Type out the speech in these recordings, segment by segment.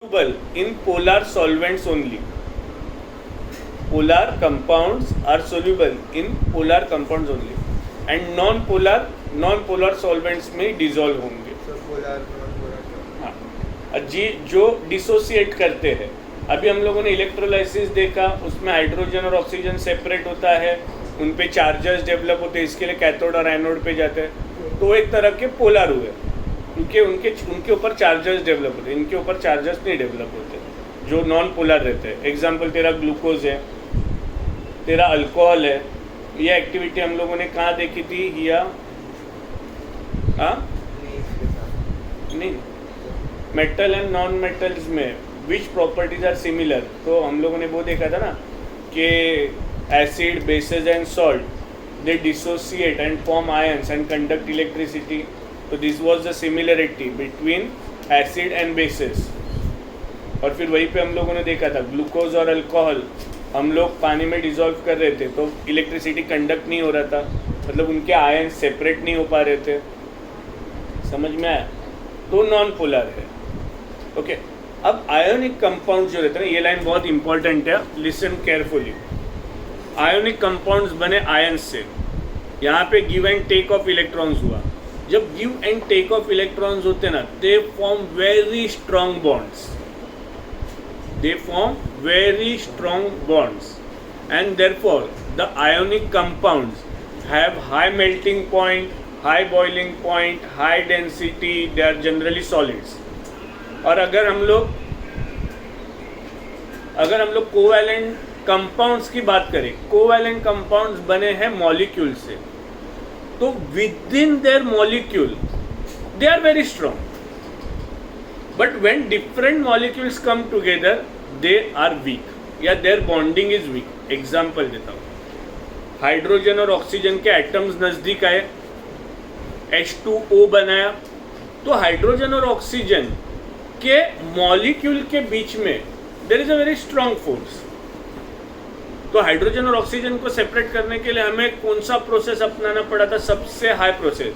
soluble in polar solvents only. Polar compounds are soluble in polar compounds only and non-polar solvents में dissolve होंगे. हाँ, जो dissociate करते हैं. अभी हम लोगों ने इलेक्ट्रोलाइसिस देखा, उसमें हाइड्रोजन और ऑक्सीजन सेपरेट होता है, उन पे चार्जेस डेवलप होते हैं, इसके लिए कैथोड और एनोड पे जाते हैं. तो एक तरह के पोलर हुए क्योंकि उनके ऊपर चार्जेस डेवलप होते हैं, इनके ऊपर चार्जेस नहीं डेवलप होते जो नॉन पोलर रहते हैं. एग्जाम्पल तेरा ग्लूकोज है, तेरा अल्कोहल है. ये एक्टिविटी हम लोगों ने कहाँ देखी थी? या हाँ नहीं, मेटल एंड नॉन मेटल्स में विच प्रॉपर्टीज आर सिमिलर. तो हम लोगों ने वो देखा था ना कि acid, bases and salt they dissociate and form ions and conduct electricity. तो this was the similarity between acid and bases. और फिर वहीं पे हम लोगों ने देखा था ग्लूकोज और अल्कोहल हम लोग पानी में डिसॉल्व कर रहे थे तो इलेक्ट्रिसिटी कंडक्ट नहीं हो रहा था, मतलब उनके आयन सेपरेट नहीं हो पा रहे थे. समझ में आया? तो नॉन पोलर है. ओके, अब आयोनिक कंपाउंड जो रहते हैं, ये लाइन बहुत इंपॉर्टेंट है, लिसन केयरफुली. आयोनिक कंपाउंड्स बने आयंस से. यहाँ पे give and take of electrons हुआ. जब give and take of electrons होते हैं ना, they form very strong bonds. They form very strong bonds and therefore the ionic compounds have high melting point, high boiling point, high density. They are generally solids. और अगर हम लोग covalent compounds की बात करें, कोवैलेंट कंपाउंड्स बने हैं molecule से, तो within their molecule they are very strong. But when different molecules come together, they are weak, या their bonding is weak. Example देता हूँ. हाइड्रोजन और ऑक्सीजन के एटम्स नज़दीक आए, H2O बनाया, तो हाइड्रोजन और ऑक्सीजन के मॉलिक्यूल के बीच में there is a very strong force. तो हाइड्रोजन और ऑक्सीजन को सेपरेट करने के लिए हमें कौन सा प्रोसेस अपनाना पड़ा था? सबसे हाई प्रोसेस.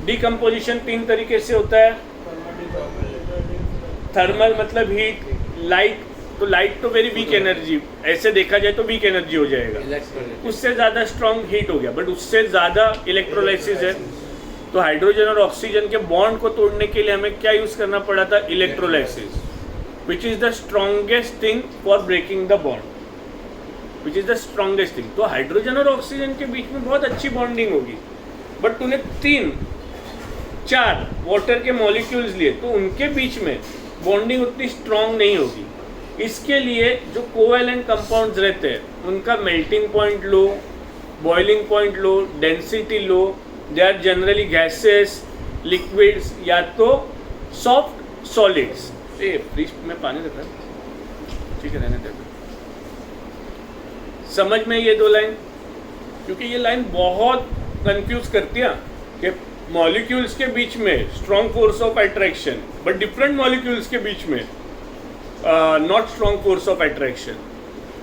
डिकम्पोजिशन 3 तरीके से होता है. थर्मल मतलब हीट, लाइट. तो लाइट तो वेरी वीक एनर्जी, ऐसे देखा जाए तो वीक एनर्जी हो जाएगा, उससे ज़्यादा स्ट्रॉन्ग हीट हो गया, बट उससे ज़्यादा इलेक्ट्रोलाइसिस है. तो हाइड्रोजन और ऑक्सीजन के बॉन्ड को तोड़ने के लिए हमें क्या यूज़ करना पड़ा था? Electrolysis, which is the strongest thing for breaking the bond, which is the strongest thing. तो हाइड्रोजन और ऑक्सीजन के बीच में बहुत अच्छी बॉन्डिंग होगी, बट तूने 3-4 वाटर के मॉलिक्यूल्स लिए तो उनके बीच में बॉन्डिंग उतनी स्ट्रॉन्ग नहीं होगी. इसके लिए जो कोवैलेंट कंपाउंड्स रहते हैं उनका melting point low, boiling point low, density low. They are generally gases, liquids या तो सॉफ्ट सॉलिड्स. फ्रिज में पानी रखा है, ठीक है, रहने देते. समझ में ये 2 लाइन? क्योंकि ये लाइन बहुत कंफ्यूज करती है कि मॉलिक्यूल्स के बीच में strong force of attraction, but different molecules के बीच में not strong force of attraction.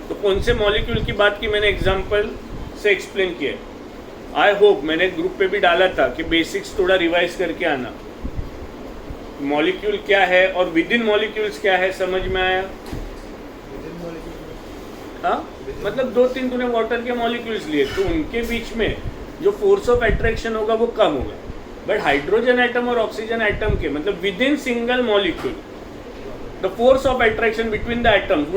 तो कौन से मॉलिक्यूल की बात की मैंने एग्जांपल से एक्सप्लेन किया. आई होप मैंने ग्रुप पे भी डाला था कि बेसिक्स थोड़ा रिवाइज करके आना. मॉलिक्यूल क्या है और विद इन मॉलिक्यूल्स क्या है, समझ में आया? हाँ, मतलब 2-3 तूने वाटर के मॉलिक्यूल्स लिए तो उनके बीच में जो फोर्स ऑफ अट्रैक्शन होगा वो कम होगा. बट हाइड्रोजन एटम और ऑक्सीजन एटम के मतलब with in single molecule the force of attraction between the atoms